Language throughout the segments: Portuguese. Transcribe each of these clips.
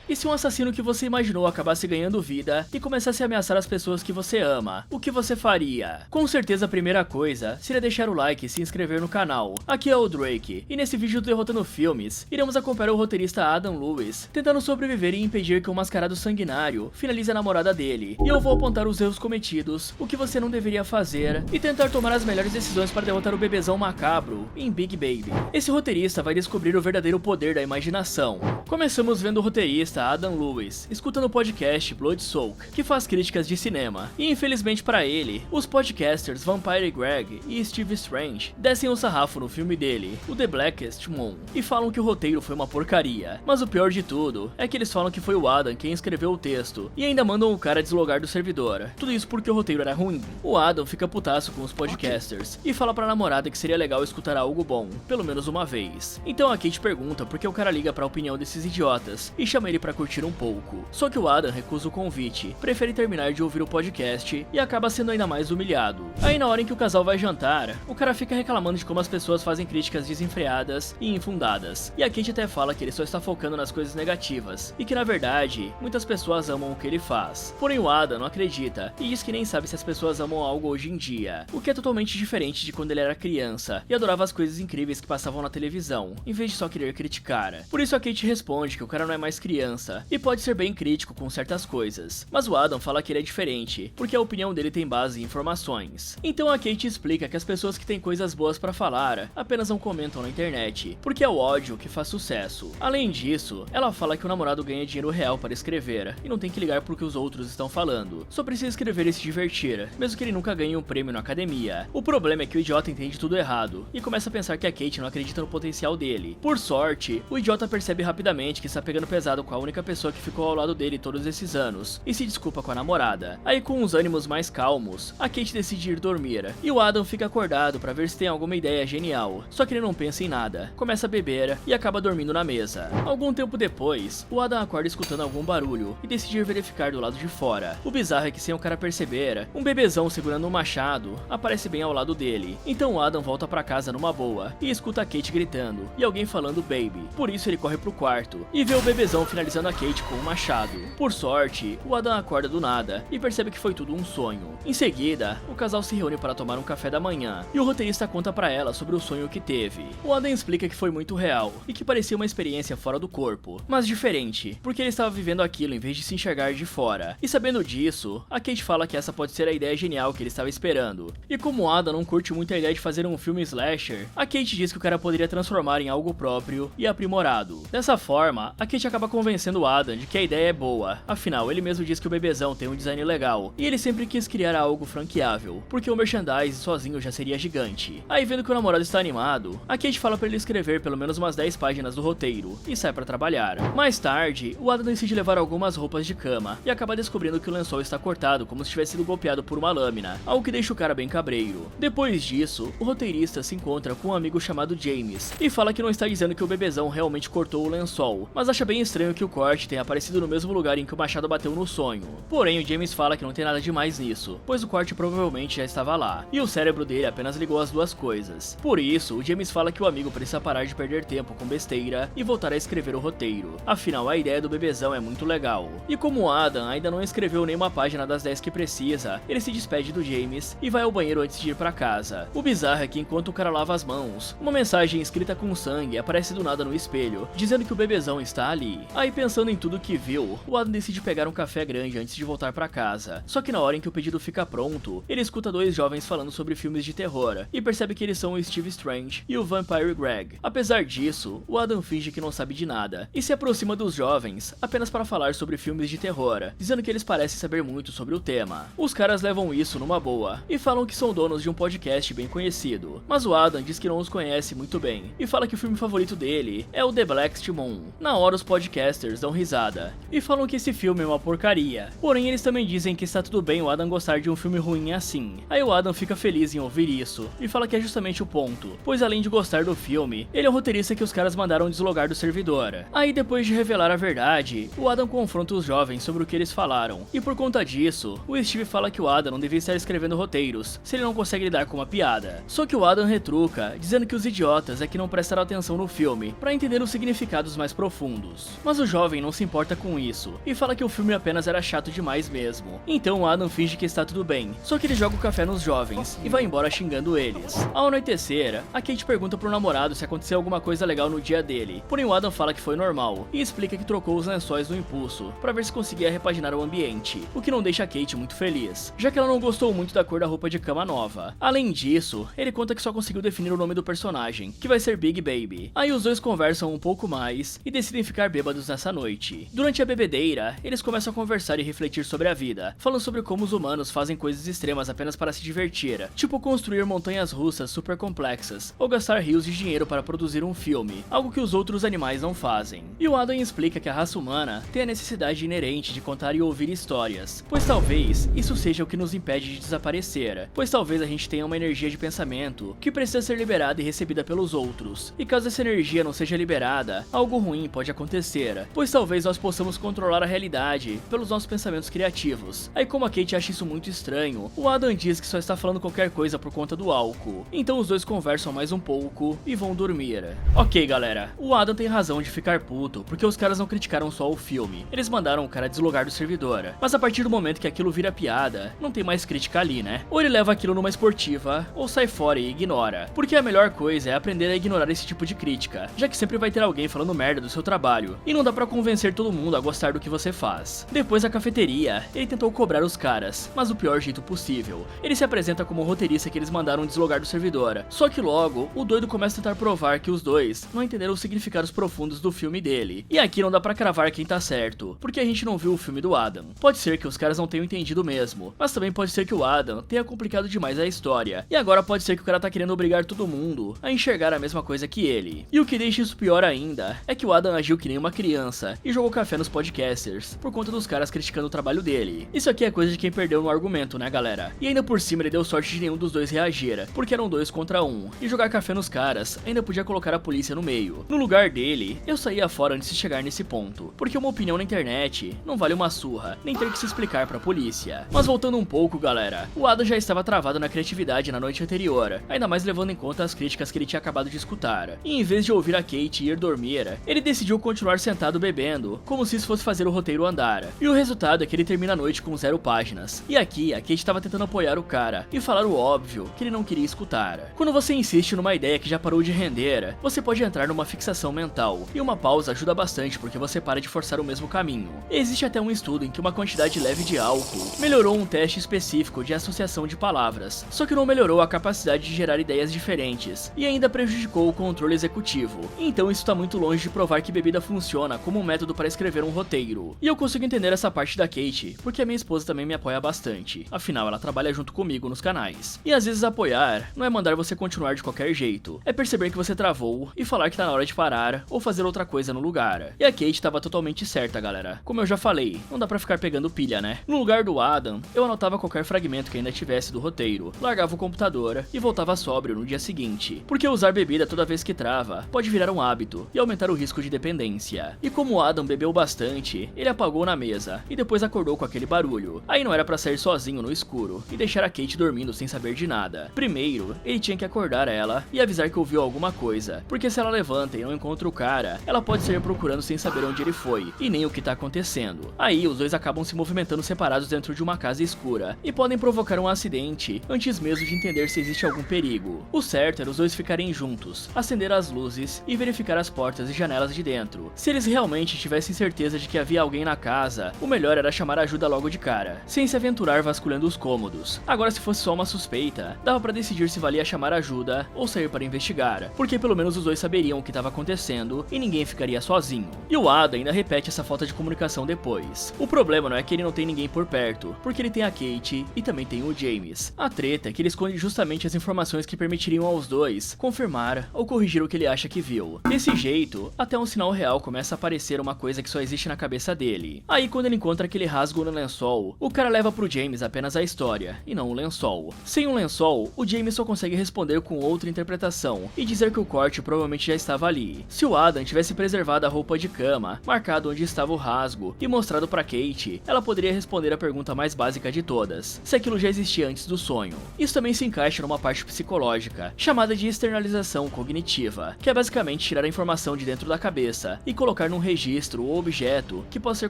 E se um assassino que você imaginou acabasse ganhando vida e começasse a ameaçar as pessoas que você ama, o que você faria? Com certeza a primeira coisa seria deixar o like e se inscrever no canal. Aqui é o Drake, e nesse vídeo do Derrotando Filmes, iremos acompanhar o roteirista Adam Lewis tentando sobreviver e impedir que um mascarado sanguinário finalize a namorada dele. E eu vou apontar os erros cometidos, o que você não deveria fazer, e tentar tomar as melhores decisões para derrotar o bebezão macabro em Big Baby. Esse roteirista vai descobrir o verdadeiro poder da imaginação. Começamos vendo o roteirista Adam Lewis escutando o podcast Bloodsoak, que faz críticas de cinema, e infelizmente para ele, os podcasters Vampire Greg e Steve Strange descem o sarrafo no filme dele, o The Blackest Moon, e falam que o roteiro foi uma porcaria. Mas o pior de tudo é que eles falam que foi o Adam quem escreveu o texto, e ainda mandam o cara deslogar do servidor. Tudo isso porque o roteiro era ruim. O Adam fica putaço com os podcasters e fala pra namorada que seria legal escutar algo bom, pelo menos uma vez. Então a Kate pergunta por que o cara liga pra opinião desses idiotas e chama ele pra curtir um pouco. Só que o Adam recusa o convite, prefere terminar de ouvir o podcast e acaba sendo ainda mais humilhado. Aí na hora em que o casal vai jantar, o cara fica reclamando de como as pessoas fazem críticas desenfreadas e infundadas. E a Kate até fala que ele só está focando nas coisas negativas e que na verdade, muitas pessoas amam o que ele faz. Porém o Adam não acredita e diz que nem sabe se as pessoas amam algo hoje em dia, o que é totalmente diferente de quando ele era criança e adorava as coisas incríveis que passavam na televisão, em vez de só querer criticar. Por isso a Kate responde que o cara não é mais criança e pode ser bem crítico com certas coisas, mas o Adam fala que ele é diferente, porque a opinião dele tem base em informações. Então a Kate explica que as pessoas que têm coisas boas pra falar apenas não comentam na internet, porque é o ódio que faz sucesso. Além disso, ela fala que o namorado ganha dinheiro real para escrever e não tem que ligar pro que os outros estão falando, só precisa escrever e se divertir, mesmo que ele nunca ganhe um prêmio na academia. O problema é que o idiota entende tudo errado e começa a pensar que a Kate não acredita no potencial dele. Por sorte, o idiota percebe rapidamente que está pegando pesado com a única pessoa que ficou ao lado dele todos esses anos e se desculpa com a namorada. Aí com os ânimos mais calmos, a Kate decide ir dormir e o Adam fica acordado para ver se tem alguma ideia genial, só que ele não pensa em nada, começa a beber e acaba dormindo na mesa. Algum tempo depois, o Adam acorda escutando algum barulho e decide ir verificar do lado de fora. O bizarro é que sem o cara perceber, um bebezão segurando um machado aparece bem ao lado dele. Então o Adam volta pra casa numa boa e escuta a Kate gritando e alguém falando baby. Por isso ele corre pro quarto e vê o bebezão finalizando a Kate com um machado. Por sorte, o Adam acorda do nada e percebe que foi tudo um sonho. Em seguida, o casal se reúne para tomar um café da manhã e o roteirista conta pra ela sobre o sonho que teve. O Adam explica que foi muito real e que parecia uma experiência fora do corpo, mas diferente, porque ele estava vivendo aquilo em vez de se enxergar de fora. E sabendo disso, a Kate fala que essa pode ser a ideia genial que ele estava esperando. E como o Adam não curte muito a ideia de fazer um filme slasher, a Kate diz que o cara poderia transformar em algo próprio e aprimorado. Dessa forma, a Kate acaba convencendo o Adam de que a ideia é boa, afinal ele mesmo diz que o bebezão tem um design legal, e ele sempre quis criar algo franqueável, porque o merchandise sozinho já seria gigante. Aí vendo que o namorado está animado, a Kate fala pra ele escrever pelo menos umas 10 páginas do roteiro, e sai pra trabalhar. Mais tarde, o Adam decide levar algumas roupas de cama, e acaba descobrindo que o lençol está cortado como se tivesse sido golpeado por uma lâmina, algo que deixa o cara bem cabreiro. Depois disso, o roteirista se encontra com um amigo chamado James, e fala que não está dizendo que o bebezão realmente cortou o lençol, mas acha bem estranho que o corte tenha aparecido no mesmo lugar em que o machado bateu no sonho. Porém, o James fala que não tem nada demais nisso, pois o corte provavelmente já estava lá, e o cérebro dele apenas ligou as duas coisas. Por isso, o James fala que o amigo precisa parar de perder tempo com besteira e voltar a escrever o roteiro. Afinal, a ideia do bebezão é muito legal. E como o Adam ainda não escreveu nenhuma página das 10 que precisa, ele se despede do James e vai ao banheiro antes de ir pra casa. O bizarro é que enquanto o cara lava as mãos, uma mensagem escrita com sangue aparece do nada no espelho, dizendo que o bebezão está ali. Aí pensando em tudo que viu, o Adam decide pegar um café grande antes de voltar pra casa. Só que na hora em que o pedido fica pronto, ele escuta dois jovens falando sobre filmes de terror e percebe que eles são o Steve Strange e o Vampire Greg. Apesar disso, o Adam finge que não sabe de nada e se aproxima dos jovens apenas para falar sobre filmes de terror, dizendo que eles parecem saber muito sobre o tema. Os caras levam isso numa boa e falam que são donos de um podcast bem conhecido, mas o Adam diz que não os conhece muito bem e fala que o filme favorito dele é o The Blackest Moon. Na hora os podcasters dão risada e falam que esse filme é uma porcaria, porém eles também dizem que está tudo bem o Adam gostar de um filme ruim assim. Aí o Adam fica feliz em ouvir isso e fala que é justamente o ponto, pois além de gostar do filme, ele é o roteirista que os caras mandaram deslogar do servidor. Aí depois de revelar a verdade, o Adam confronta os jovens sobre o que eles falaram, e por conta disso, o Steve fala que o Adam não devia estar escrevendo roteiros se ele não consegue lidar com uma piada. Só que o Adam retruca, dizendo que os idiotas é que não prestaram atenção no filme pra entender os significados mais profundos. Mas os jovem não se importa com isso e fala que o filme apenas era chato demais mesmo. Então o Adam finge que está tudo bem, só que ele joga o café nos jovens e vai embora xingando eles. Ao anoitecer, a Kate pergunta pro namorado se aconteceu alguma coisa legal no dia dele, porém o Adam fala que foi normal e explica que trocou os lençóis no impulso pra ver se conseguia repaginar o ambiente, o que não deixa a Kate muito feliz, já que ela não gostou muito da cor da roupa de cama nova. Além disso, ele conta que só conseguiu definir o nome do personagem, que vai ser Big Baby. Aí os dois conversam um pouco mais e decidem ficar bêbados nessa noite. Durante a bebedeira, eles começam a conversar e refletir sobre a vida, falando sobre como os humanos fazem coisas extremas apenas para se divertir, tipo construir montanhas russas super complexas, ou gastar rios de dinheiro para produzir um filme, algo que os outros animais não fazem. E o Adam explica que a raça humana tem a necessidade inerente de contar e ouvir histórias, pois talvez isso seja o que nos impede de desaparecer, pois talvez a gente tenha uma energia de pensamento que precisa ser liberada e recebida pelos outros, e caso essa energia não seja liberada, algo ruim pode acontecer, pois talvez nós possamos controlar a realidade pelos nossos pensamentos criativos. Aí como a Kate acha isso muito estranho, o Adam diz que só está falando qualquer coisa por conta do álcool, então os dois conversam mais um pouco e vão dormir. Ok galera, o Adam tem razão de ficar puto, porque os caras não criticaram só o filme, eles mandaram o cara deslogar do servidor, mas a partir do momento que aquilo vira piada, não tem mais crítica ali, né? Ou ele leva aquilo numa esportiva, ou sai fora e ignora, porque a melhor coisa é aprender a ignorar esse tipo de crítica, já que sempre vai ter alguém falando merda do seu trabalho, e não dá pra convencer todo mundo a gostar do que você faz. Depois da cafeteria, ele tentou cobrar os caras, mas do pior jeito possível. Ele se apresenta como o roteirista que eles mandaram deslogar do servidor, só que logo, o doido começa a tentar provar que os dois não entenderam os significados profundos do filme dele. E aqui não dá pra cravar quem tá certo, porque a gente não viu o filme do Adam. Pode ser que os caras não tenham entendido mesmo, mas também pode ser que o Adam tenha complicado demais a história, e agora pode ser que o cara tá querendo obrigar todo mundo a enxergar a mesma coisa que ele. E o que deixa isso pior ainda, é que o Adam agiu que nem uma criança, e jogou café nos podcasters, por conta dos caras criticando o trabalho dele. Isso aqui é coisa de quem perdeu no argumento, né galera? E ainda por cima ele deu sorte de nenhum dos dois reagir, porque eram 2 contra 1, e jogar café nos caras ainda podia colocar a polícia no meio. No lugar dele, eu saía fora antes de chegar nesse ponto, porque uma opinião na internet não vale uma surra, nem ter que se explicar pra polícia. Mas voltando um pouco galera, o Adam já estava travado na criatividade na noite anterior, ainda mais levando em conta as críticas que ele tinha acabado de escutar. E em vez de ouvir a Kate e ir dormir, ele decidiu continuar sentado bebendo, como se isso fosse fazer o roteiro andar. E o resultado é que ele termina a noite com 0 páginas. E aqui, a Kate estava tentando apoiar o cara e falar o óbvio que ele não queria escutar. Quando você insiste numa ideia que já parou de render, você pode entrar numa fixação mental, e uma pausa ajuda bastante porque você para de forçar o mesmo caminho. Existe até um estudo em que uma quantidade leve de álcool melhorou um teste específico de associação de palavras, só que não melhorou a capacidade de gerar ideias diferentes, e ainda prejudicou o controle executivo. Então isso está muito longe de provar que bebida funciona como um método para escrever um roteiro. E eu consigo entender essa parte da Kate, porque a minha esposa também me apoia bastante, afinal ela trabalha junto comigo nos canais. E às vezes apoiar não é mandar você continuar de qualquer jeito, é perceber que você travou e falar que tá na hora de parar ou fazer outra coisa no lugar. E a Kate tava totalmente certa galera, como eu já falei, não dá pra ficar pegando pilha né? No lugar do Adam, eu anotava qualquer fragmento que ainda tivesse do roteiro, largava o computador e voltava sóbrio no dia seguinte, porque usar bebida toda vez que trava pode virar um hábito e aumentar o risco de dependência. E como o Adam bebeu bastante, ele apagou na mesa e depois acordou com aquele barulho. Aí não era pra sair sozinho no escuro e deixar a Kate dormindo sem saber de nada. Primeiro, ele tinha que acordar ela e avisar que ouviu alguma coisa, porque se ela levanta e não encontra o cara, ela pode sair procurando sem saber onde ele foi e nem o que tá acontecendo. Aí os dois acabam se movimentando separados dentro de uma casa escura e podem provocar um acidente antes mesmo de entender se existe algum perigo. O certo era os dois ficarem juntos, acender as luzes e verificar as portas e janelas de dentro. Se eles realmente tivessem certeza de que havia alguém na casa, o melhor era chamar ajuda logo de cara, sem se aventurar vasculhando os cômodos. Agora se fosse só uma suspeita, dava pra decidir se valia chamar ajuda ou sair para investigar, porque pelo menos os dois saberiam o que estava acontecendo e ninguém ficaria sozinho. E o Adam ainda repete essa falta de comunicação depois. O problema não é que ele não tem ninguém por perto, porque ele tem a Kate e também tem o James. A treta é que ele esconde justamente as informações que permitiriam aos dois confirmar ou corrigir o que ele acha que viu. Desse jeito, até um sinal real começa a aparecer uma coisa que só existe na cabeça dele. Aí quando ele encontra aquele rasgo no lençol, o cara leva pro James apenas a história, e não o lençol. Sem um lençol, o James só consegue responder com outra interpretação, e dizer que o corte provavelmente já estava ali. Se o Adam tivesse preservado a roupa de cama, marcado onde estava o rasgo, e mostrado pra Kate, ela poderia responder a pergunta mais básica de todas, se aquilo já existia antes do sonho. Isso também se encaixa numa parte psicológica, chamada de externalização cognitiva, que é basicamente tirar a informação de dentro da cabeça e colocar num registro ou objeto que possa ser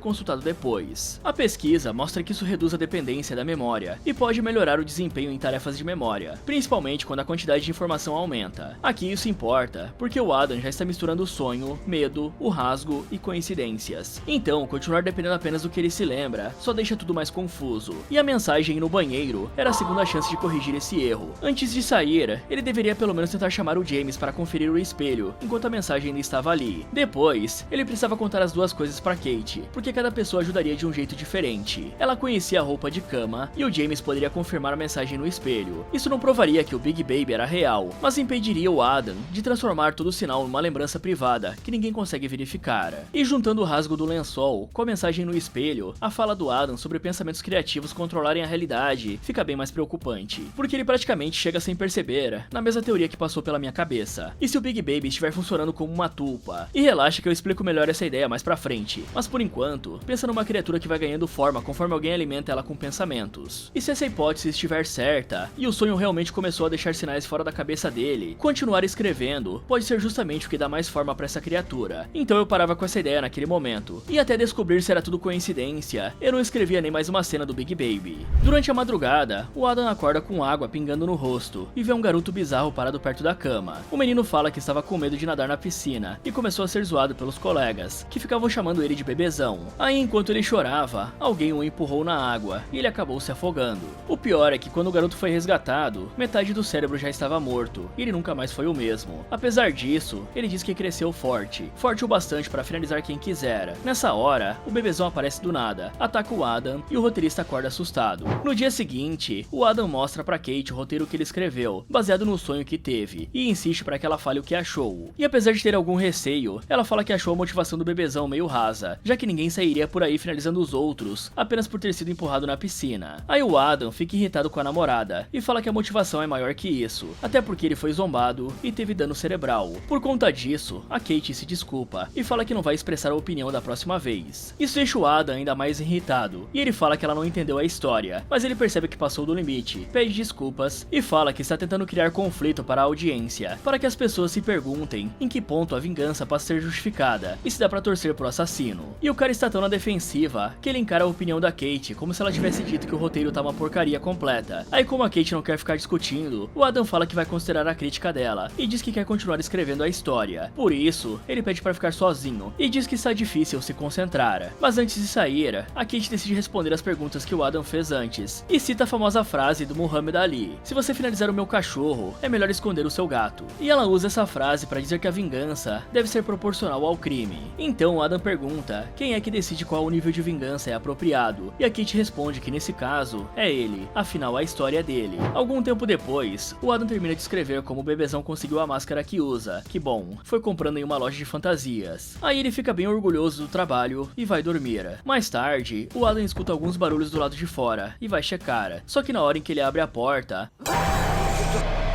consultado depois. A pesquisa mostra que isso reduz a dependência da memória e pode melhorar o desempenho em tarefas de memória, principalmente quando a quantidade de informação aumenta. Aqui isso importa, porque o Adam já está misturando o sonho, medo, o rasgo e coincidências. Então, continuar dependendo apenas do que ele se lembra só deixa tudo mais confuso. E a mensagem no banheiro era a segunda chance de corrigir esse erro. Antes de sair, ele deveria pelo menos tentar chamar o James para conferir o espelho, enquanto a mensagem ainda estava ali. Depois, ele precisava contar as duas coisas para Kate, porque cada pessoa ajudaria de um jeito diferente. Ela conhecia a roupa de cama e o James poderia confirmar a mensagem no espelho. Isso não provaria que o Big Baby era real, mas impediria o Adam de transformar todo o sinal numa lembrança privada que ninguém consegue verificar. E juntando o rasgo do lençol com a mensagem no espelho, a fala do Adam sobre pensamentos criativos controlarem a realidade fica bem mais preocupante, porque ele praticamente chega sem perceber na mesma teoria que passou pela minha cabeça. E se o Big Baby estiver funcionando como uma tulpa? E relaxa que eu explico melhor essa ideia mais pra frente, mas por enquanto, pensa numa criatura que vai ganhando forma conforme alguém alimenta ela com pensamentos. E se essa hipótese estiver certa, e o sonho realmente começou a deixar sinais fora da cabeça dele, continuar escrevendo pode ser justamente o que dá mais forma pra essa criatura. Então eu parava com essa ideia naquele momento, e até descobrir se era tudo coincidência, eu não escrevia nem mais uma cena do Big Baby. Durante a madrugada, o Adam acorda com água pingando no rosto e vê um garoto bizarro parado perto da cama. O menino fala que estava com medo de nadar na piscina e começou a ser zoado pelos colegas, que ficavam chamando ele de bebezão. Aí, enquanto ele chorava, alguém o empurrou na água e ele acabou se afogando. O pior é que quando o garoto foi resgatado, metade do cérebro já estava morto e ele nunca mais foi o mesmo. Apesar disso, ele diz que cresceu forte o bastante para finalizar quem quiser. Nessa hora, o bebezão aparece do nada, ataca o Adam e o roteirista acorda assustado. No dia seguinte, o Adam mostra pra Kate o roteiro que ele escreveu, baseado no sonho que teve, e insiste para que ela fale o que achou. E apesar de ter algum receio, ela fala que achou a motivação do bebezão meio rasa, já que ninguém sairia por aí finalizando os outros apenas por ter sido empurrado na piscina. Aí o Adam fica irritado com a namorada e fala que a motivação é maior que isso, até porque ele foi zombado e teve dano cerebral. Por conta disso, a Kate se desculpa e fala que não vai expressar a opinião da próxima vez. Isso deixa o Adam ainda mais irritado, e ele fala que ela não entendeu a história, mas ele percebe que passou do limite, pede desculpas e fala que está tentando criar conflito para a audiência, para que as pessoas se perguntem em que ponto a vingança passa a ser justificada e se dá pra torcer pro assassino. E o cara está tão na defensiva que ele encara a opinião da Kate como se ela tivesse dito que o roteiro tá uma porcaria completa. Aí, como a Kate não quer ficar discutindo, o Adam fala que vai considerar a crítica dela e diz que quer continuar escrevendo a história. Por isso, ele pede pra ficar sozinho e diz que está difícil se concentrar. Mas antes de sair, a Kate decide responder as perguntas que o Adam fez antes e cita a famosa frase do Muhammad Ali: "Se você finalizar o meu cachorro, é melhor esconder o seu gato." E ela usa essa frase para dizer que a vingança deve ser proporcional ao crime. Então o Adam pergunta quem é que decide qual o nível de vingança é apropriado, e a Kate responde que nesse caso é ele, afinal a história é dele. Algum tempo depois, o Adam termina de escrever como o bebezão conseguiu a máscara que usa, que bom, foi comprando em uma loja de fantasias. Aí ele fica bem orgulhoso do trabalho e vai dormir. Mais tarde, o Adam escuta alguns barulhos do lado de fora e vai checar, só que na hora em que ele abre a porta,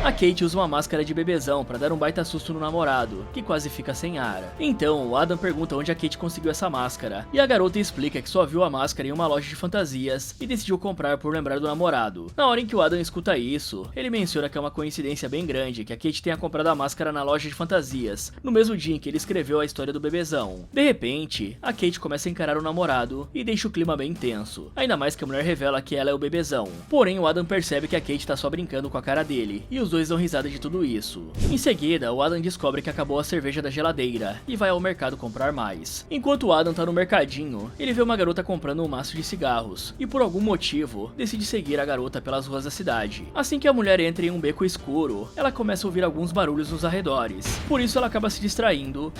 a Kate usa uma máscara de bebezão pra dar um baita susto no namorado, que quase fica sem ar. Então, o Adam pergunta onde a Kate conseguiu essa máscara, e a garota explica que só viu a máscara em uma loja de fantasias e decidiu comprar por lembrar do namorado. Na hora em que o Adam escuta isso, ele menciona que é uma coincidência bem grande que a Kate tenha comprado a máscara na loja de fantasias, no mesmo dia em que ele escreveu a história do bebezão. De repente, a Kate começa a encarar o namorado e deixa o clima bem tenso, ainda mais que a mulher revela que ela é o bebezão. Porém, o Adam percebe que a Kate tá só brincando com a cara dele, e os dois dão risada de tudo isso. Em seguida, o Adam descobre que acabou a cerveja da geladeira e vai ao mercado comprar mais. Enquanto o Adam tá no mercadinho, ele vê uma garota comprando um maço de cigarros e por algum motivo decide seguir a garota pelas ruas da cidade. Assim que a mulher entra em um beco escuro, ela começa a ouvir alguns barulhos nos arredores. Por isso ela acaba se distraindo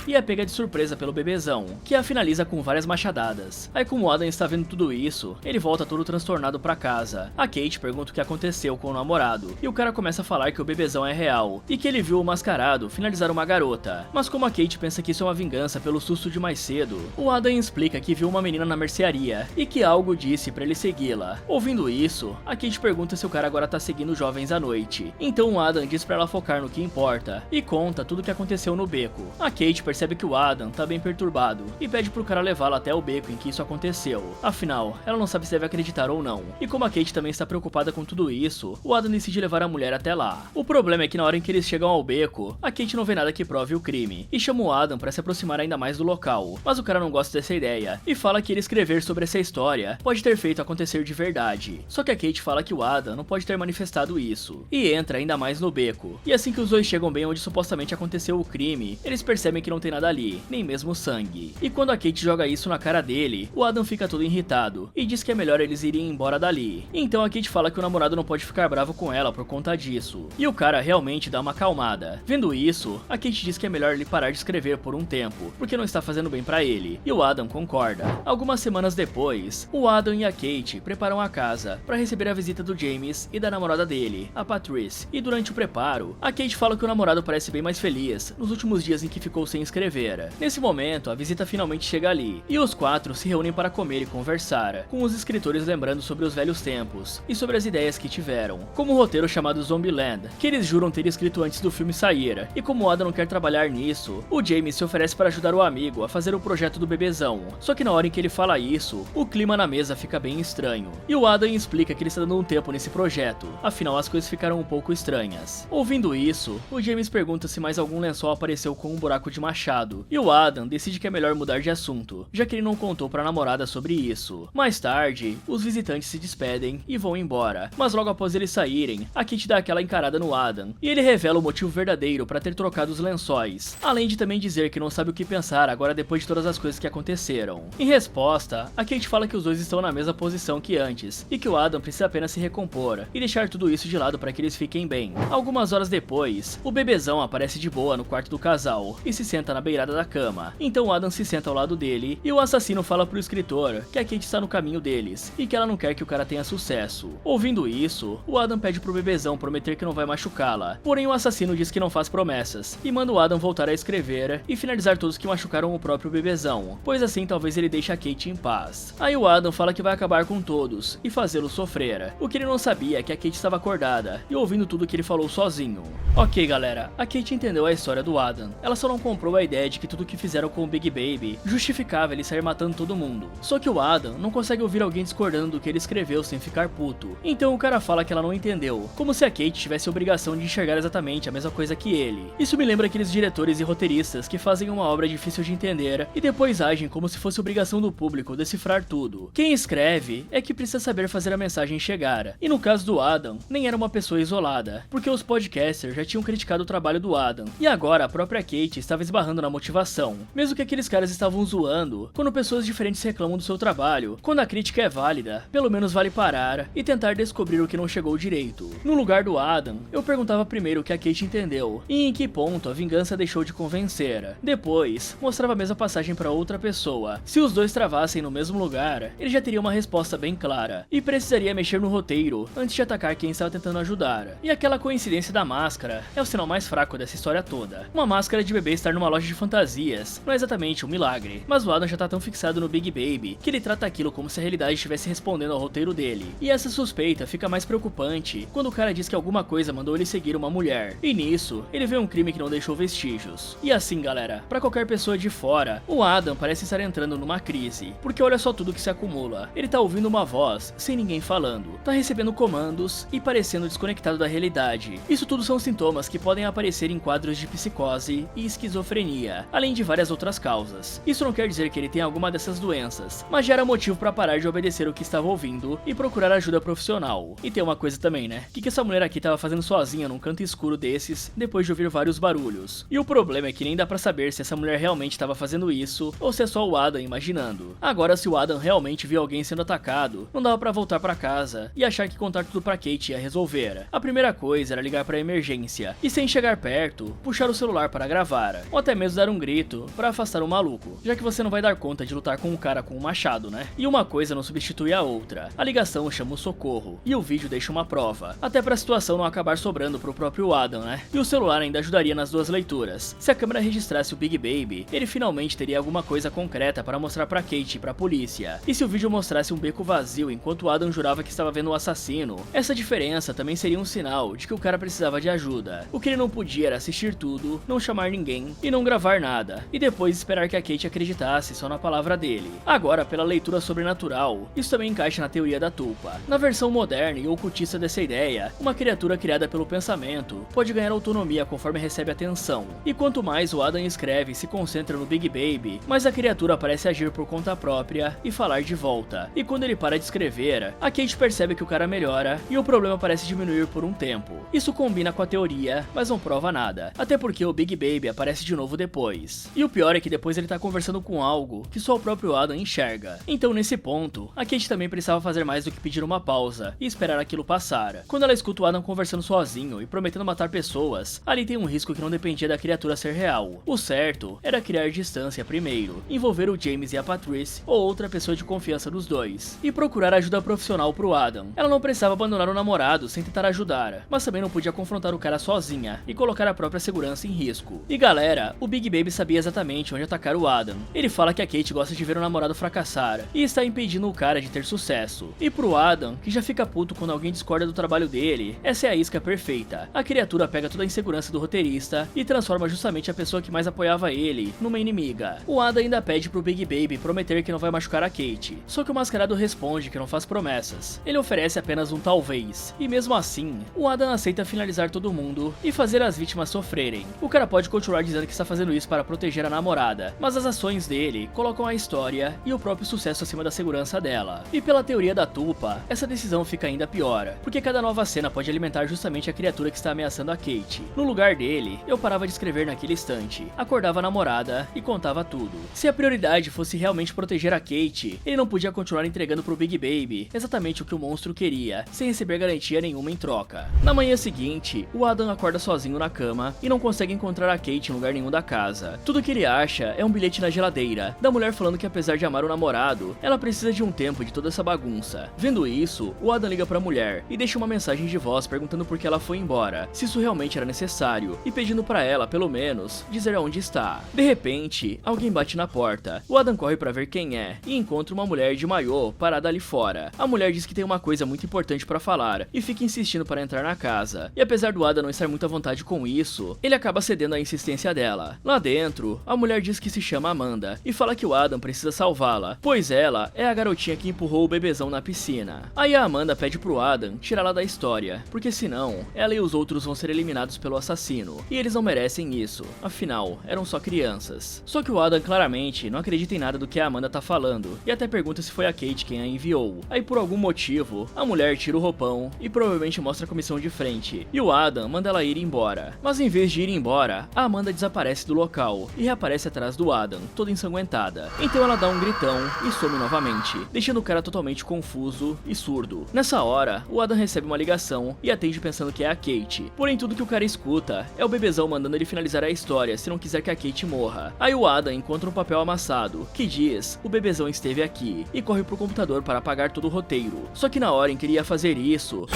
e é pega de surpresa pelo bebezão, que a finaliza com várias machadadas. Aí, como o Adam está vendo tudo isso, ele volta todo transtornado pra casa. A Kate pergunta o que aconteceu com o namorado, e o cara começa a falar que o bebezão é real, e que ele viu o mascarado finalizar uma garota. Mas como a Kate pensa que isso é uma vingança pelo susto de mais cedo, o Adam explica que viu uma menina na mercearia, e que algo disse pra ele segui-la. Ouvindo isso, a Kate pergunta se o cara agora tá seguindo jovens à noite. Então o Adam diz pra ela focar no que importa, e conta tudo o que aconteceu no beco. A Kate percebe que o Adam tá bem perturbado e pede pro cara levá-la até o beco em que isso aconteceu. Afinal, ela não sabe se deve acreditar ou não. E como a Kate também está preocupada com tudo isso, o Adam decide levar a mulher até lá. O problema é que na hora em que eles chegam ao beco, a Kate não vê nada que prove o crime e chama o Adam para se aproximar ainda mais do local. Mas o cara não gosta dessa ideia e fala que ele escrever sobre essa história pode ter feito acontecer de verdade. Só que a Kate fala que o Adam não pode ter manifestado isso e entra ainda mais no beco. E assim que os dois chegam bem onde supostamente aconteceu o crime, eles percebem que não tem nada ali, nem mesmo sangue. E quando a Kate joga isso na cara dele, o Adam fica todo irritado e diz que é melhor eles irem embora dali. Então a Kate fala que o namorado não pode ficar bravo com ela por conta disso. E o cara realmente dá uma acalmada. Vendo isso, a Kate diz que é melhor ele parar de escrever por um tempo, porque não está fazendo bem pra ele. E o Adam concorda. Algumas semanas depois, o Adam e a Kate preparam a casa para receber a visita do James e da namorada dele, a Patrice. E durante o preparo, a Kate fala que o namorado parece bem mais feliz nos últimos dias em que ficou sem escrever. Nesse momento, a visita finalmente chega ali, e os quatro se reúnem para comer e conversar, com os escritores lembrando sobre os velhos tempos e sobre as ideias que tiveram, como o roteiro chamado Zombieland, que eles juram ter escrito antes do filme sair. E como o Adam não quer trabalhar nisso, o James se oferece para ajudar o amigo a fazer o projeto do bebezão. Só que na hora em que ele fala isso, o clima na mesa fica bem estranho, e o Adam explica que ele está dando um tempo nesse projeto, afinal as coisas ficaram um pouco estranhas. Ouvindo isso, o James pergunta se mais algum lençol apareceu com um buraco de machado, e o Adam decide que é melhor mudar de assunto, já que ele não contou pra namorada sobre isso. Mais tarde, os visitantes se despedem e vão embora, mas logo após eles saírem, a Kate dá aquela encarada no Adam, e ele revela o motivo verdadeiro pra ter trocado os lençóis, além de também dizer que não sabe o que pensar agora depois de todas as coisas que aconteceram. Em resposta, a Kate fala que os dois estão na mesma posição que antes, e que o Adam precisa apenas se recompor e deixar tudo isso de lado para que eles fiquem bem. Algumas horas depois, o bebezão aparece de boa no quarto do casal e se senta na beirada da cama. Então o Adam se senta ao lado dele e o assassino fala pro escritor que a Kate está no caminho deles e que ela não quer que o cara tenha sucesso. Ouvindo isso, o Adam pede pro bebezão prometer que não vai machucá-la, porém o assassino diz que não faz promessas e manda o Adam voltar a escrever e finalizar todos que machucaram o próprio bebezão, pois assim talvez ele deixe a Kate em paz. Aí o Adam fala que vai acabar com todos e fazê-los sofrer. O que ele não sabia é que a Kate estava acordada e ouvindo tudo que ele falou sozinho. Ok galera, a Kate entendeu a história do Adam, ela só não comprou a ideia de que tudo que fizeram com o Big Baby justificava ele sair matando todo mundo. Só que o Adam não consegue ouvir alguém discordando do que ele escreveu sem ficar puto. Então o cara fala que ela não entendeu, como se a Kate tivesse a obrigação de enxergar exatamente a mesma coisa que ele. Isso me lembra aqueles diretores e roteiristas que fazem uma obra difícil de entender e depois agem como se fosse obrigação do público decifrar tudo. Quem escreve é que precisa saber fazer a mensagem chegar. E no caso do Adam, nem era uma pessoa isolada, porque os podcasters já tinham criticado o trabalho do Adam, e agora a própria Kate estava esbarrando na motivação. Mesmo que aqueles caras estavam zoando, quando pessoas diferentes reclamam do seu trabalho, quando a crítica é válida, pelo menos vale parar e tentar descobrir o que não chegou direito. No lugar do Adam, eu perguntava primeiro o que a Kate entendeu, e em que ponto a vingança deixou de convencer. Depois, mostrava a mesma passagem para outra pessoa. Se os dois travassem no mesmo lugar, ele já teria uma resposta bem clara, e precisaria mexer no roteiro antes de atacar quem estava tentando ajudar. E aquela coincidência da máscara é o sinal mais fraco dessa história toda. Uma máscara de bebê estar numa loja de fantasias não é exatamente um milagre, mas o Adam já tá tão fixado no Big Baby que ele trata aquilo como se a realidade estivesse respondendo ao roteiro dele. E essa suspeita fica mais preocupante quando o cara diz que alguma coisa mandou ele seguir uma mulher, e nisso, ele vê um crime que não deixou vestígios. E assim galera, pra qualquer pessoa de fora, o Adam parece estar entrando numa crise, porque olha só tudo que se acumula. Ele tá ouvindo uma voz, sem ninguém falando, tá recebendo comandos e parecendo desconectado da realidade. Isso tudo são sintomas que podem aparecer em quadros de psicose e esquizofrenia, além de várias outras causas. Isso não quer dizer que ele tenha alguma dessas doenças, mas gera motivo pra parar de obedecer o que estava ouvindo e procurar ajuda profissional. E tem uma coisa também, né? O que essa mulher aqui tava fazendo sozinha num canto escuro desses, depois de ouvir vários barulhos? E o problema é que nem dá pra saber se essa mulher realmente estava fazendo isso, ou se é só o Adam imaginando. Agora, se o Adam realmente viu alguém sendo atacado, não dava pra voltar pra casa e achar que contar tudo pra Kate ia resolver. A primeira coisa era ligar pra emergência, e sem chegar perto, puxar o celular para gravar, ou até mesmo dar um grito pra afastar o maluco, já que você não vai dar conta de lutar com um cara com um machado, né? E uma coisa não substitui a outra. A ligação chama o socorro, e o vídeo deixa uma prova, até pra situação não acabar sobrando pro próprio Adam, né? E o celular ainda ajudaria nas duas leituras. Se a câmera registrasse o Big Baby, ele finalmente teria alguma coisa concreta para mostrar pra Kate e pra polícia. E se o vídeo mostrasse um beco vazio enquanto o Adam jurava que estava vendo o assassino, essa diferença também seria um sinal de que o cara precisava de ajuda. O que ele não podia era assistir tudo, não chamar ninguém e não não gravar nada, e depois esperar que a Kate acreditasse só na palavra dele. Agora, pela leitura sobrenatural, isso também encaixa na teoria da tulpa. Na versão moderna e ocultista dessa ideia, uma criatura criada pelo pensamento pode ganhar autonomia conforme recebe atenção, e quanto mais o Adam escreve e se concentra no Big Baby, mais a criatura parece agir por conta própria e falar de volta. E quando ele para de escrever, a Kate percebe que o cara melhora e o problema parece diminuir por um tempo. Isso combina com a teoria, mas não prova nada, até porque o Big Baby aparece de novo depois. E o pior é que depois ele tá conversando com algo que só o próprio Adam enxerga. Então nesse ponto, a Kate também precisava fazer mais do que pedir uma pausa e esperar aquilo passar. Quando ela escuta o Adam conversando sozinho e prometendo matar pessoas, ali tem um risco que não dependia da criatura ser real. O certo era criar distância primeiro, envolver o James e a Patrice ou outra pessoa de confiança dos dois, e procurar ajuda profissional pro Adam. Ela não precisava abandonar o namorado sem tentar ajudar, mas também não podia confrontar o cara sozinha e colocar a própria segurança em risco. E galera, o Big Baby sabia exatamente onde atacar o Adam. Ele fala que a Kate gosta de ver o namorado fracassar e está impedindo o cara de ter sucesso. E pro Adam, que já fica puto quando alguém discorda do trabalho dele, essa é a isca perfeita. A criatura pega toda a insegurança do roteirista e transforma justamente a pessoa que mais apoiava ele numa inimiga. O Adam ainda pede pro Big Baby prometer que não vai machucar a Kate, só que o mascarado responde que não faz promessas. Ele oferece apenas um talvez, e mesmo assim, o Adam aceita finalizar todo mundo e fazer as vítimas sofrerem. O cara pode continuar dizendo que está fazendo isso para proteger a namorada, mas as ações dele colocam a história e o próprio sucesso acima da segurança dela. E pela teoria da tulpa, essa decisão fica ainda pior, porque cada nova cena pode alimentar justamente a criatura que está ameaçando a Kate. No lugar dele, eu parava de escrever naquele instante, acordava a namorada e contava tudo. Se a prioridade fosse realmente proteger a Kate, ele não podia continuar entregando pro Big Baby exatamente o que o monstro queria, sem receber garantia nenhuma em troca. Na manhã seguinte, o Adam acorda sozinho na cama e não consegue encontrar a Kate em lugar nenhum da casa. Tudo que ele acha é um bilhete na geladeira, da mulher falando que apesar de amar o namorado, ela precisa de um tempo de toda essa bagunça. Vendo isso, o Adam liga pra mulher e deixa uma mensagem de voz perguntando por que ela foi embora, se isso realmente era necessário, e pedindo pra ela, pelo menos, dizer aonde está. De repente, alguém bate na porta. O Adam corre pra ver quem é e encontra uma mulher de maiô parada ali fora. A mulher diz que tem uma coisa muito importante pra falar e fica insistindo para entrar na casa. E apesar do Adam não estar muito à vontade com isso, ele acaba cedendo à insistência dela. Lá dentro, a mulher diz que se chama Amanda e fala que o Adam precisa salvá-la, pois ela é a garotinha que empurrou o bebezão na piscina. Aí a Amanda pede pro Adam tirá-la da história, porque senão ela e os outros vão ser eliminados pelo assassino, e eles não merecem isso, afinal, eram só crianças. Só que o Adam claramente não acredita em nada do que a Amanda tá falando, e até pergunta se foi a Kate quem a enviou. Aí por algum motivo, a mulher tira o roupão e provavelmente mostra a comissão de frente, e o Adam manda ela ir embora. Mas em vez de ir embora, a Amanda desaparece do local e reaparece atrás do Adam, toda ensanguentada. Então ela dá um gritão e some novamente, deixando o cara totalmente confuso e surdo. Nessa hora, o Adam recebe uma ligação e atende pensando que é a Kate. Porém, tudo que o cara escuta é o bebezão mandando ele finalizar a história se não quiser que a Kate morra. Aí o Adam encontra um papel amassado que diz: o bebezão esteve aqui, e corre pro computador para apagar todo o roteiro. Só que na hora em que ele ia fazer isso,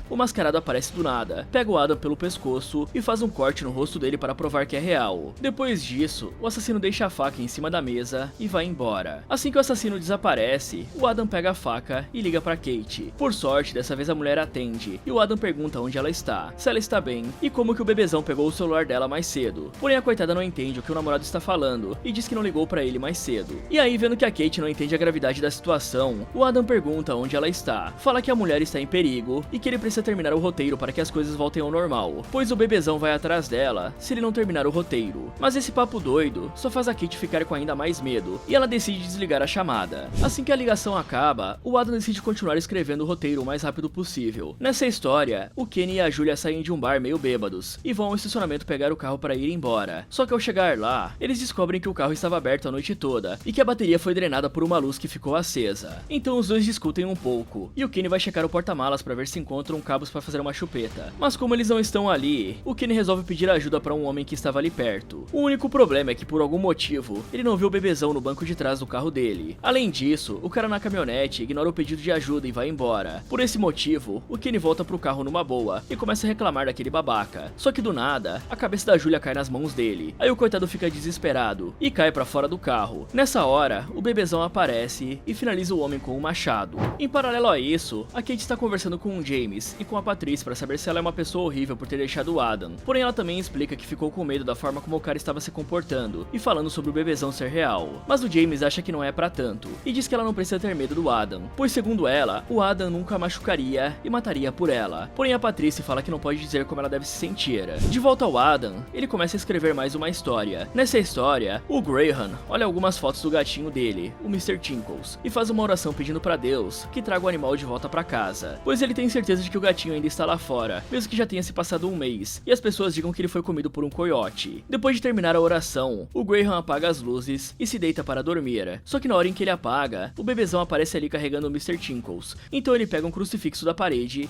o mascarado aparece do nada, pega o Adam pelo pescoço e faz um corte no rosto dele para provar que é real. Depois disso, o assassino deixa a faca em cima da mesa e vai embora. Assim que o assassino desaparece, o Adam pega a faca e liga pra Kate. Por sorte, dessa vez a mulher atende, e o Adam pergunta onde ela está, se ela está bem, e como que o bebezão pegou o celular dela mais cedo. Porém a coitada não entende o que o namorado está falando, e diz que não ligou pra ele mais cedo. E aí, vendo que a Kate não entende a gravidade da situação, o Adam pergunta onde ela está, fala que a mulher está em perigo, e que ele precisa terminar o roteiro para que as coisas voltem ao normal, pois o bebezão vai atrás dela se ele não terminar o roteiro. Mas esse papo doido só faz a Kate ficar com ainda mais medo, e ela decide desligar a chamada. Assim que a ligação acaba, o Adam decide continuar escrevendo o roteiro o mais rápido possível. Nessa história, o Kenny e a Julia saem de um bar meio bêbados e vão ao estacionamento pegar o carro para ir embora. Só que ao chegar lá, eles descobrem que o carro estava aberto a noite toda e que a bateria foi drenada por uma luz que ficou acesa. Então os dois discutem um pouco, e o Kenny vai checar o porta-malas para ver se encontram cabos para fazer uma chupeta. Mas como eles não estão ali, o Kenny resolve pedir ajuda para um homem que estava ali perto. O único problema é que por algum motivo, ele não viu o bebezão no banco de trás do carro dele. Além disso, o cara na caminhonete ignora o pedido de ajuda e vai embora. Por esse motivo, o Kenny volta pro carro numa boa e começa a reclamar daquele babaca. Só que do nada, a cabeça da Julia cai nas mãos dele. Aí o coitado fica desesperado e cai pra fora do carro. Nessa hora, o bebezão aparece e finaliza o homem com um machado. Em paralelo a isso, a Kate está conversando com o James e com a Patrice para saber se ela é uma pessoa horrível por ter deixado o Adam. Porém, ela também explica que ficou com medo da forma como o cara estava se comportando e falando sobre o bebezão ser real. Mas o James acha que não é pra tanto e diz que ela não precisa ter medo do Adam, pois segundo ela, o Adam nunca a machucaria e mataria por ela. Porém, a Patrice fala que não pode dizer como ela deve se sentir. De volta ao Adam, ele começa a escrever mais uma história. Nessa história, o Graham olha algumas fotos do gatinho dele, o Mr. Tinkles, e faz uma oração pedindo pra Deus que traga o animal de volta pra casa, pois ele tem certeza de que o gatinho ainda está lá fora, mesmo que já tenha se passado um mês, e as pessoas digam que ele foi comido por um coiote. Depois de terminar a oração, o Graham apaga as luzes e se deita para dormir. Só que na hora em que ele apaga, o bebezão aparece ali carregando o Mr. Tinkles, então ele pega um crucifixo da parede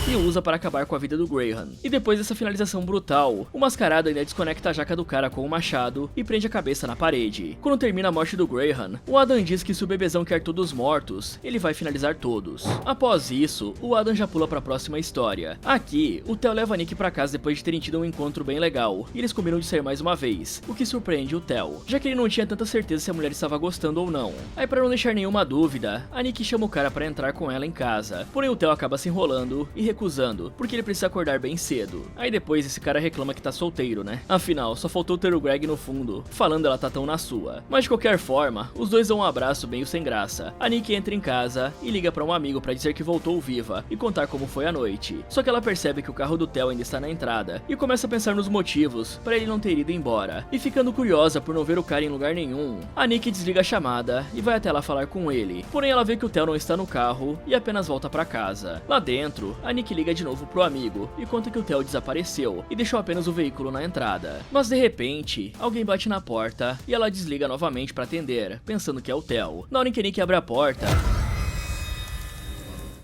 e usa para acabar com a vida do Graham. E depois dessa finalização brutal, o mascarado ainda desconecta a jaca do cara com o machado e prende a cabeça na parede. Quando termina a morte do Graham, o Adam diz que se o bebezão quer todos mortos, ele vai finalizar todos. Após isso, o Adam já pula para a próxima história. Aqui, o Theo leva a Nick para casa depois de terem tido um encontro bem legal, e eles combinam de sair mais uma vez, o que surpreende o Theo, já que ele não tinha tanta certeza se a mulher estava gostando ou não. Aí, para não deixar nenhuma dúvida, a Nick chama o cara para entrar com ela em casa, porém o Theo acaba se enrolando e recusando, porque ele precisa acordar bem cedo. Aí depois esse cara reclama que tá solteiro, né? Afinal, só faltou ter o Greg no fundo, falando ela tá tão na sua. Mas de qualquer forma, os dois dão um abraço meio sem graça. A Nick entra em casa e liga pra um amigo pra dizer que voltou viva e contar como foi a noite. Só que ela percebe que o carro do Theo ainda está na entrada e começa a pensar nos motivos pra ele não ter ido embora. E ficando curiosa por não ver o cara em lugar nenhum, a Nick desliga a chamada e vai até lá falar com ele. Porém, ela vê que o Theo não está no carro e apenas volta pra casa. Lá dentro, a Nick liga de novo pro amigo e conta que o Theo desapareceu e deixou apenas o veículo na entrada. Mas de repente, alguém bate na porta e ela desliga novamente pra atender, pensando que é o Theo. Na hora em que Nick abre a porta,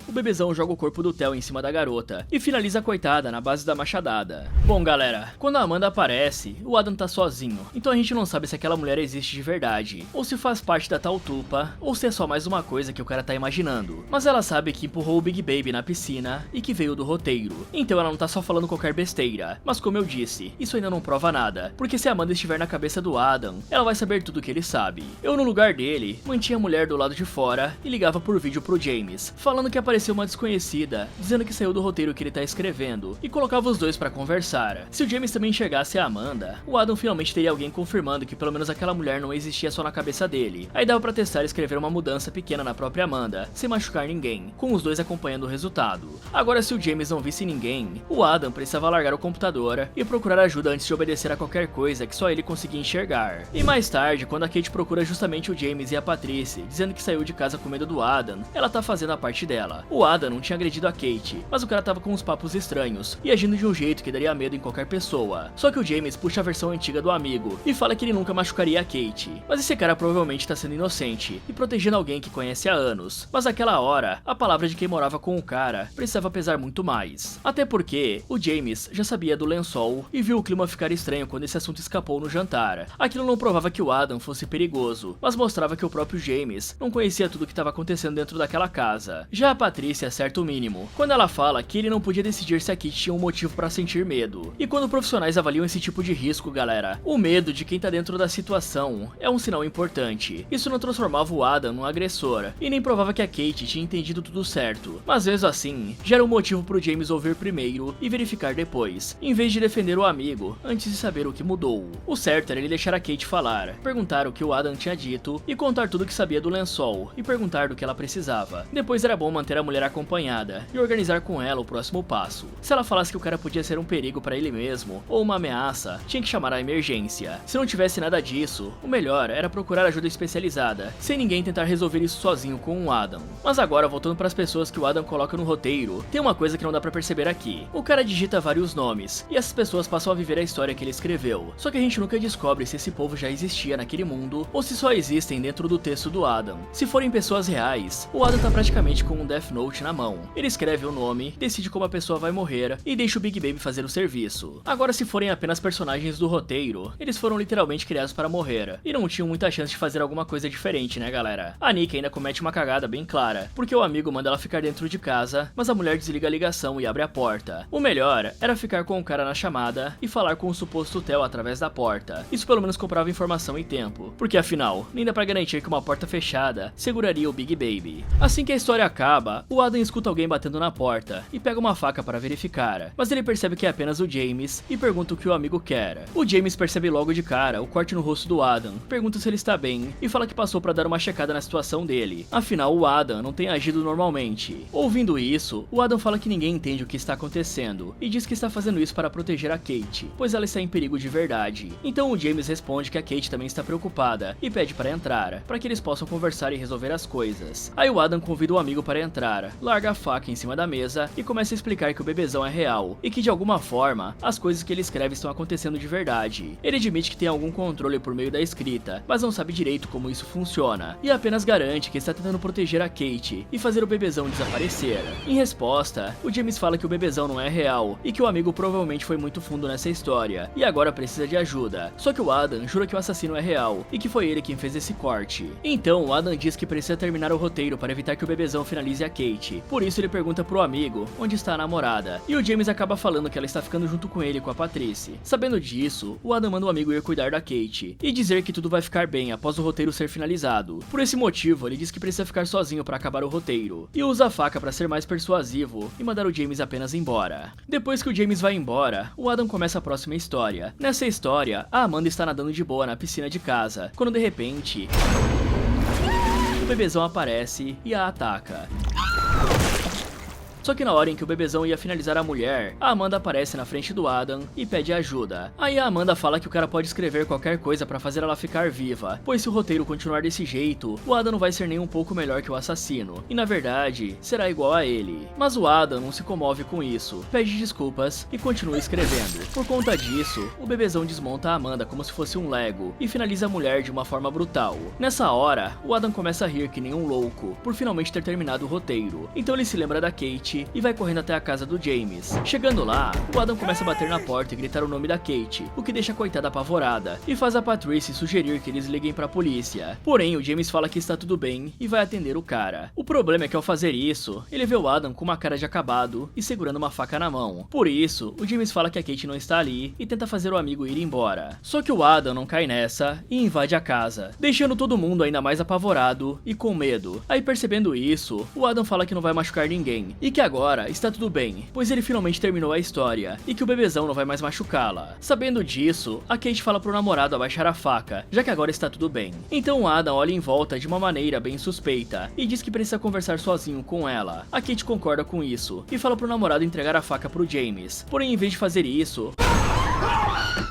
o bebezão joga o corpo do Theo em cima da garota e finaliza a coitada na base da machadada. Bom galera, quando a Amanda aparece, o Adam tá sozinho, então a gente não sabe se aquela mulher existe de verdade, ou se faz parte da tal tupa, ou se é só mais uma coisa que o cara tá imaginando. Mas ela sabe que empurrou o Big Baby na piscina e que veio do roteiro, então ela não tá só falando qualquer besteira. Mas como eu disse, isso ainda não prova nada, porque se a Amanda estiver na cabeça do Adam, ela vai saber tudo que ele sabe. Eu no lugar dele, mantinha a mulher do lado de fora e ligava por vídeo pro James, falando que apareceu uma desconhecida, dizendo que saiu do roteiro que ele tá escrevendo, e colocava os dois pra conversar. Se o James também enxergasse a Amanda, o Adam finalmente teria alguém confirmando que pelo menos aquela mulher não existia só na cabeça dele. Aí dava pra testar e escrever uma mudança pequena na própria Amanda, sem machucar ninguém, com os dois acompanhando o resultado. Agora, se o James não visse ninguém, o Adam precisava largar o computador e procurar ajuda antes de obedecer a qualquer coisa que só ele conseguia enxergar. E mais tarde, quando a Kate procura justamente o James e a Patrice, dizendo que saiu de casa com medo do Adam, ela tá fazendo a parte dela. O Adam não tinha agredido a Kate, mas o cara tava com uns papos estranhos e agindo de um jeito que daria medo em qualquer pessoa. Só que o James puxa a versão antiga do amigo e fala que ele nunca machucaria a Kate. Mas esse cara provavelmente tá sendo inocente e protegendo alguém que conhece há anos. Mas naquela hora, a palavra de quem morava com o cara precisava pesar muito mais. Até porque o James já sabia do lençol e viu o clima ficar estranho quando esse assunto escapou no jantar. Aquilo não provava que o Adam fosse perigoso, mas mostrava que o próprio James não conhecia tudo o que estava acontecendo dentro daquela casa. Já a Patrícia acerta o mínimo, quando ela fala que ele não podia decidir se a Kate tinha um motivo pra sentir medo. E quando profissionais avaliam esse tipo de risco, galera, o medo de quem tá dentro da situação é um sinal importante. Isso não transformava o Adam num agressor, e nem provava que a Kate tinha entendido tudo certo. Mas mesmo assim, gera um motivo pro James ouvir primeiro e verificar depois, em vez de defender o amigo antes de saber o que mudou. O certo era ele deixar a Kate falar, perguntar o que o Adam tinha dito e contar tudo o que sabia do lençol e perguntar do que ela precisava. Depois era bom manter a mulher acompanhada e organizar com ela o próximo passo. Se ela falasse que o cara podia ser um perigo pra ele mesmo ou uma ameaça, tinha que chamar a emergência. Se não tivesse nada disso, o melhor era procurar ajuda especializada, sem ninguém tentar resolver isso sozinho com o Adam. Mas agora, voltando para as pessoas que o Adam coloca no roteiro, tem uma coisa que não dá pra perceber aqui. O cara digita vários nomes, e essas pessoas passam a viver a história que ele escreveu. Só que a gente nunca descobre se esse povo já existia naquele mundo, ou se só existem dentro do texto do Adam. Se forem pessoas reais, o Adam tá praticamente com um Death Note na mão. Ele escreve o nome, decide como a pessoa vai morrer, e deixa o Big Baby fazer o serviço. Agora, se forem apenas personagens do roteiro, eles foram literalmente criados para morrer, e não tinham muita chance de fazer alguma coisa diferente, né galera? A Nick ainda comete uma cagada bem clara, porque o amigo manda ela ficar dentro de casa, mas a mulher desliga a ligação e abre a porta. O melhor era ficar com o cara na chamada e falar com o suposto Theo através da porta. Isso pelo menos comprava informação e tempo, porque afinal, nem dá pra garantir que uma porta fechada seguraria o Big Baby. Assim que a história acaba, o Adam escuta alguém batendo na porta e pega uma faca para verificar, mas ele percebe que é apenas o James e pergunta o que o amigo quer. O James percebe logo de cara o corte no rosto do Adam, pergunta se ele está bem e fala que passou para dar uma checada na situação dele, afinal o Adam não tem agido normalmente. Ouvindo isso, o Adam fala que ninguém entende o que está acontecendo e diz que está fazendo isso para proteger a Kate, pois ela está em perigo de verdade. Então o James responde que a Kate também está preocupada e pede para entrar, para que eles possam conversar e resolver as coisas. Aí o Adam convida o amigo para entrar, larga a faca em cima da mesa e começa a explicar que o bebezão é real e que de alguma forma as coisas que ele escreve estão acontecendo de verdade. Ele admite que tem algum controle por meio da escrita, mas não sabe direito como isso funciona e apenas garante que está tentando proteger a Kate e fazer o bebezão desaparecer. Em resposta, o James fala que o bebezão não é real e que o amigo provavelmente foi muito fundo nessa história e agora precisa de ajuda. Só que o Adam jura que o assassino é real e que foi ele quem fez esse corte. Então o Adam diz que precisa terminar o roteiro para evitar que o bebezão finalize a Kate. Por isso ele pergunta pro amigo onde está a namorada e o James acaba falando que ela está ficando junto com ele com a Patrice. Sabendo disso, o Adam manda o amigo ir cuidar da Kate e dizer que tudo vai ficar bem após o roteiro ser finalizado. Por esse motivo, ele diz que precisa ficar sozinho para acabar o roteiro e usa a faca para ser mais persuasivo e mandar o James apenas embora. Depois que o James vai embora, o Adam começa a próxima história. Nessa história, a Amanda está nadando de boa na piscina de casa, quando de repente o bebezão aparece e a ataca. Só que na hora em que o bebezão ia finalizar a mulher, a Amanda aparece na frente do Adam e pede ajuda. Aí a Amanda fala que o cara pode escrever qualquer coisa pra fazer ela ficar viva, pois se o roteiro continuar desse jeito, o Adam não vai ser nem um pouco melhor que o assassino, e na verdade, será igual a ele. Mas o Adam não se comove com isso, pede desculpas e continua escrevendo. Por conta disso, o bebezão desmonta a Amanda como se fosse um Lego e finaliza a mulher de uma forma brutal. Nessa hora, o Adam começa a rir que nem um louco, por finalmente ter terminado o roteiro. Então ele se lembra da Kate e vai correndo até a casa do James. Chegando lá, o Adam começa a bater na porta e gritar o nome da Kate, o que deixa a coitada apavorada e faz a Patrice sugerir que eles liguem pra polícia. Porém, o James fala que está tudo bem e vai atender o cara. O problema é que ao fazer isso, ele vê o Adam com uma cara de acabado e segurando uma faca na mão. Por isso, o James fala que a Kate não está ali e tenta fazer o amigo ir embora. Só que o Adam não cai nessa e invade a casa, deixando todo mundo ainda mais apavorado e com medo. Aí percebendo isso, o Adam fala que não vai machucar ninguém e que agora está tudo bem, pois ele finalmente terminou a história e que o bebezão não vai mais machucá-la. Sabendo disso, a Kate fala pro namorado abaixar a faca, já que agora está tudo bem. Então o Adam olha em volta de uma maneira bem suspeita e diz que precisa conversar sozinho com ela. A Kate concorda com isso e fala pro namorado entregar a faca pro James. Porém, em vez de fazer isso,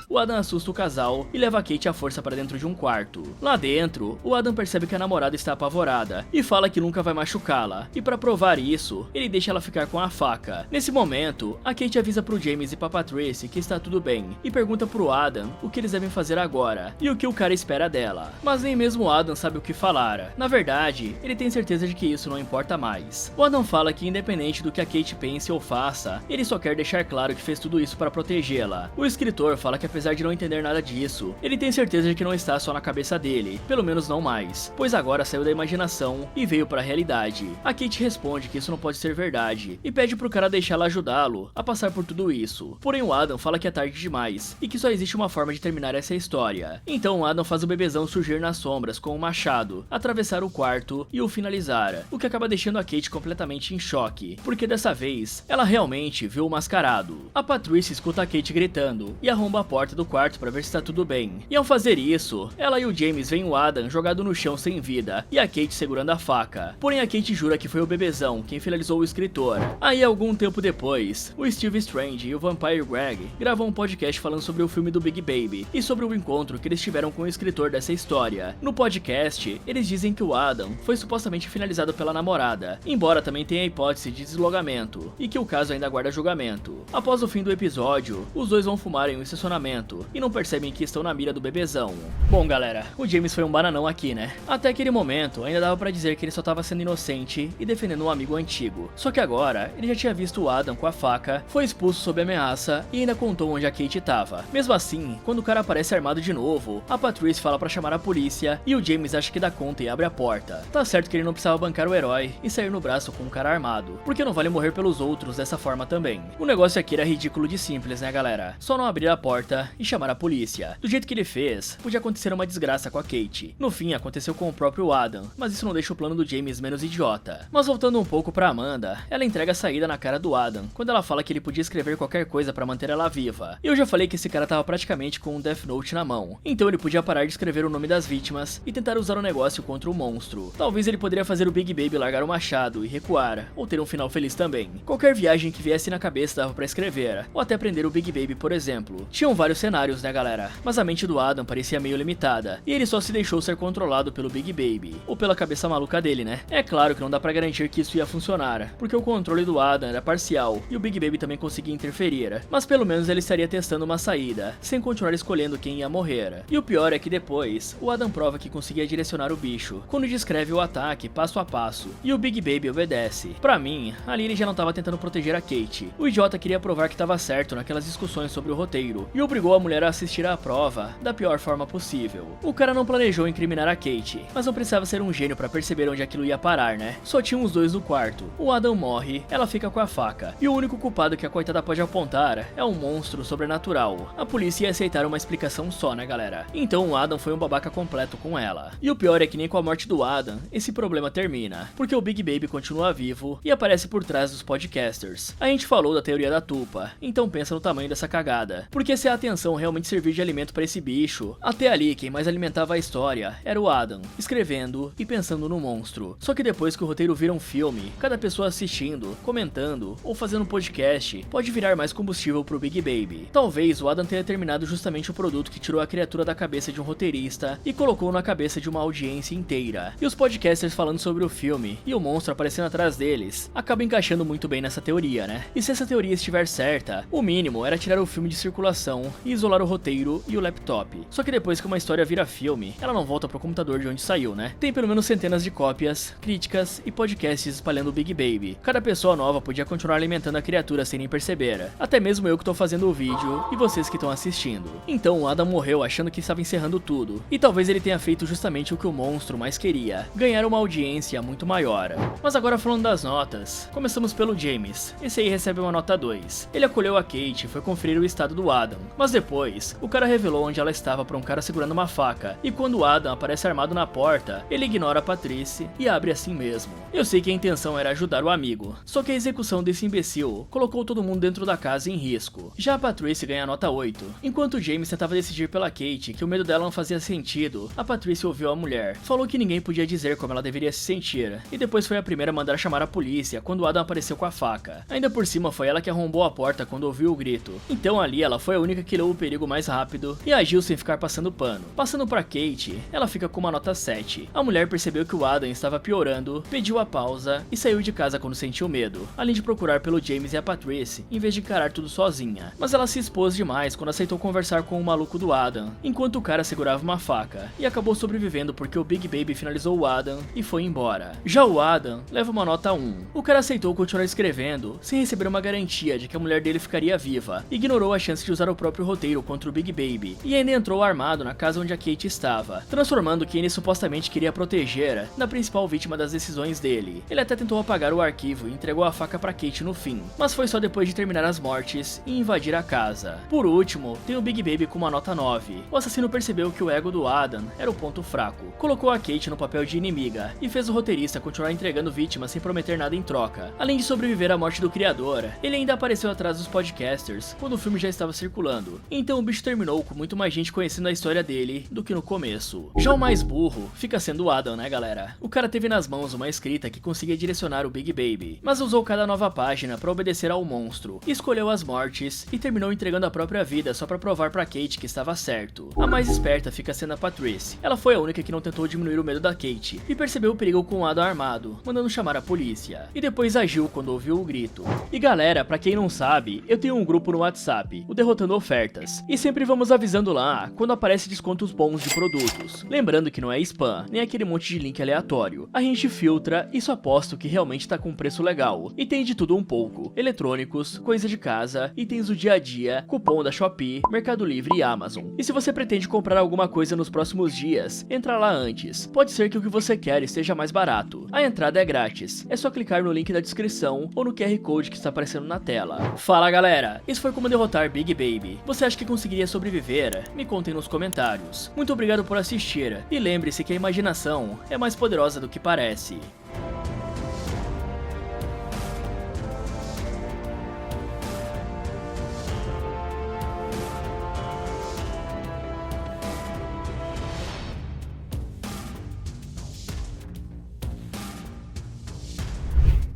o Adam assusta o casal e leva a Kate à força para dentro de um quarto. Lá dentro, o Adam percebe que a namorada está apavorada e fala que nunca vai machucá-la. E para provar isso, ele deixa ela ficar com a faca. Nesse momento, a Kate avisa pro James e pra Patrice que está tudo bem e pergunta pro Adam o que eles devem fazer agora e o que o cara espera dela. Mas nem mesmo o Adam sabe o que falar. Na verdade, ele tem certeza de que isso não importa mais. O Adam fala que independente do que a Kate pense ou faça, ele só quer deixar claro que fez tudo isso para protegê-la. O escritor fala que apesar de não entender nada disso, ele tem certeza de que não está só na cabeça dele, pelo menos não mais, pois agora saiu da imaginação e veio para a realidade. A Kate responde que isso não pode ser verdade e pede pro cara deixá-la ajudá-lo a passar por tudo isso. Porém o Adam fala que é tarde demais e que só existe uma forma de terminar essa história. Então o Adam faz o bebezão surgir nas sombras com um machado, atravessar o quarto e o finalizar, o que acaba deixando a Kate completamente em choque, porque dessa vez ela realmente viu o mascarado. A Patrice escuta a Kate gritando e arromba a porta do quarto para ver se tá tudo bem. E ao fazer isso, ela e o James veem o Adam jogado no chão sem vida e a Kate segurando a faca. Porém a Kate jura que foi o bebezão quem finalizou o escritor. Aí algum tempo depois, o Steve Strange e o Vampire Greg gravam um podcast falando sobre o filme do Big Baby e sobre o encontro que eles tiveram com o escritor dessa história. No podcast, eles dizem que o Adam foi supostamente finalizado pela namorada, embora também tenha a hipótese de deslogamento e que o caso ainda aguarda julgamento. Após o fim do episódio, os dois vão fumar em um estacionamento e não percebem que estão na mira do bebezão. Bom galera, o James foi um bananão aqui, né? Até aquele momento ainda dava pra dizer que ele só tava sendo inocente e defendendo um amigo antigo. Só que agora, ele já tinha visto o Adam com a faca, foi expulso sob ameaça e ainda contou onde a Kate tava. Mesmo assim, quando o cara aparece armado de novo, a Patrice fala pra chamar a polícia e o James acha que dá conta e abre a porta. Tá certo que ele não precisava bancar o herói e sair no braço com um cara armado, porque não vale morrer pelos outros dessa forma também. O negócio aqui era ridículo de simples, né galera? Só não abrir a porta ligar e chamar a polícia. Do jeito que ele fez, podia acontecer uma desgraça com a Kate. No fim, aconteceu com o próprio Adam, mas isso não deixa o plano do James menos idiota. Mas voltando um pouco pra Amanda, ela entrega a saída na cara do Adam, quando ela fala que ele podia escrever qualquer coisa pra manter ela viva. Eu já falei que esse cara tava praticamente com um Death Note na mão, então ele podia parar de escrever o nome das vítimas e tentar usar o negócio contra o monstro. Talvez ele poderia fazer o Big Baby largar o machado e recuar, ou ter um final feliz também. Qualquer viagem que viesse na cabeça dava pra escrever, ou até prender o Big Baby, por exemplo. Tinham vários cenários, né, galera? Mas a mente do Adam parecia meio limitada, e ele só se deixou ser controlado pelo Big Baby, ou pela cabeça maluca dele, né? É claro que não dá pra garantir que isso ia funcionar, porque o controle do Adam era parcial, e o Big Baby também conseguia interferir, mas pelo menos ele estaria testando uma saída, sem continuar escolhendo quem ia morrer. E o pior é que depois, o Adam prova que conseguia direcionar o bicho, quando descreve o ataque passo a passo, e o Big Baby obedece. Pra mim, ali ele já não tava tentando proteger a Kate. O idiota queria provar que tava certo naquelas discussões sobre o roteiro, e obrigou a mulher a assistir à prova da pior forma possível. O cara não planejou incriminar a Kate, mas não precisava ser um gênio pra perceber onde aquilo ia parar, né? Só tinham os dois no quarto. O Adam morre, ela fica com a faca, e o único culpado que a coitada pode apontar é um monstro sobrenatural. A polícia ia aceitar uma explicação só, né, galera? Então o Adam foi um babaca completo com ela. E o pior é que nem com a morte do Adam, esse problema termina, porque o Big Baby continua vivo e aparece por trás dos podcasters. A gente falou da teoria da tupa, então pensa no tamanho dessa cagada. Porque se a atenção realmente servir de alimento pra esse bicho, até ali quem mais alimentava a história era o Adam, escrevendo e pensando no monstro. Só que depois que o roteiro vira um filme, cada pessoa assistindo, comentando ou fazendo um podcast pode virar mais combustível pro Big Baby. Talvez o Adam tenha terminado justamente o produto que tirou a criatura da cabeça de um roteirista e colocou na cabeça de uma audiência inteira. E os podcasters falando sobre o filme e o monstro aparecendo atrás deles acaba encaixando muito bem nessa teoria, né? E se essa teoria estiver certa, o mínimo era tirar o filme de circulação e isolar o roteiro e o laptop. Só que depois que uma história vira filme, ela não volta pro computador de onde saiu, né? Tem pelo menos centenas de cópias, críticas e podcasts espalhando o Big Baby. Cada pessoa nova podia continuar alimentando a criatura sem nem perceber. Até mesmo eu que tô fazendo o vídeo e vocês que estão assistindo. Então o Adam morreu achando que estava encerrando tudo. E talvez ele tenha feito justamente o que o monstro mais queria: ganhar uma audiência muito maior. Mas agora falando das notas, começamos pelo James. Esse aí recebe uma nota 2. Ele acolheu a Kate e foi conferir o estado do Adam. Mas depois, o cara revelou onde ela estava pra um cara segurando uma faca. E quando o Adam aparece armado na porta, ele ignora a Patrice e abre assim mesmo. Eu sei que a intenção era ajudar o amigo, só que a execução desse imbecil colocou todo mundo dentro da casa em risco. Já a Patrice ganha nota 8. Enquanto o James tentava decidir pela Kate que o medo dela não fazia sentido, a Patrice ouviu a mulher. Falou que ninguém podia dizer como ela deveria se sentir, e depois foi a primeira a mandar chamar a polícia quando o Adam apareceu com a faca. Ainda por cima foi ela que arrombou a porta quando ouviu o grito. Então ali ela foi a única que leu o perigo mais rápido e agiu sem ficar passando pano. Passando pra Kate, ela fica com uma nota 7. A mulher percebeu que o Adam estava piorando, pediu a pausa e saiu de casa quando sentiu medo, além de procurar pelo James e a Patrice, em vez de encarar tudo sozinha. Mas ela se expôs demais quando aceitou conversar com o maluco do Adam, enquanto o cara segurava uma faca, e acabou sobrevivendo porque o Big Baby finalizou o Adam e foi embora. Já o Adam leva uma nota 1. O cara aceitou continuar escrevendo, sem receber uma garantia de que a mulher dele ficaria viva, ignorou a chance de usar o próprio roteiro contra o Big Baby, e ainda entrou armado na casa onde a Kate estava, transformando quem ele supostamente queria proteger na principal vítima das decisões dele. Ele até tentou apagar o arquivo e entregou a faca pra Kate no fim, mas foi só depois de terminar as mortes e invadir a casa. Por último, tem o Big Baby com uma nota 9. O assassino percebeu que o ego do Adam era o ponto fraco, colocou a Kate no papel de inimiga e fez o roteirista continuar entregando vítimas sem prometer nada em troca. Além de sobreviver à morte do criador, ele ainda apareceu atrás dos podcasters quando o filme já estava circulando. Então o bicho terminou com muito mais gente conhecendo a história dele do que no começo. Já o mais burro fica sendo o Adam, né, galera? O cara teve nas mãos uma escrita que conseguia direcionar o Big Baby, mas usou cada nova página pra obedecer ao monstro, escolheu as mortes e terminou entregando a própria vida só pra provar pra Kate que estava certo. A mais esperta fica sendo a Patrice. Ela foi a única que não tentou diminuir o medo da Kate e percebeu o perigo com o Adam armado, mandando chamar a polícia. E depois agiu quando ouviu o grito. E galera, pra quem não sabe, eu tenho um grupo no WhatsApp, o Derrotando Ofertas, e sempre vamos avisando lá quando aparece descontos bons de produtos. Lembrando que não é spam, nem aquele monte de link aleatório. A gente filtra e só posta o que realmente tá com preço legal. E tem de tudo um pouco: eletrônicos, coisa de casa, itens do dia a dia, cupom da Shopee, Mercado Livre e Amazon. E se você pretende comprar alguma coisa nos próximos dias, entra lá antes. Pode ser que o que você quer esteja mais barato. A entrada é grátis, é só clicar no link da descrição ou no QR Code que está aparecendo na tela. Fala galera, esse foi como derrotar Big Baby. Você você acha que conseguiria sobreviver? Me contem nos comentários. Muito obrigado por assistir, e lembre-se que a imaginação é mais poderosa do que parece.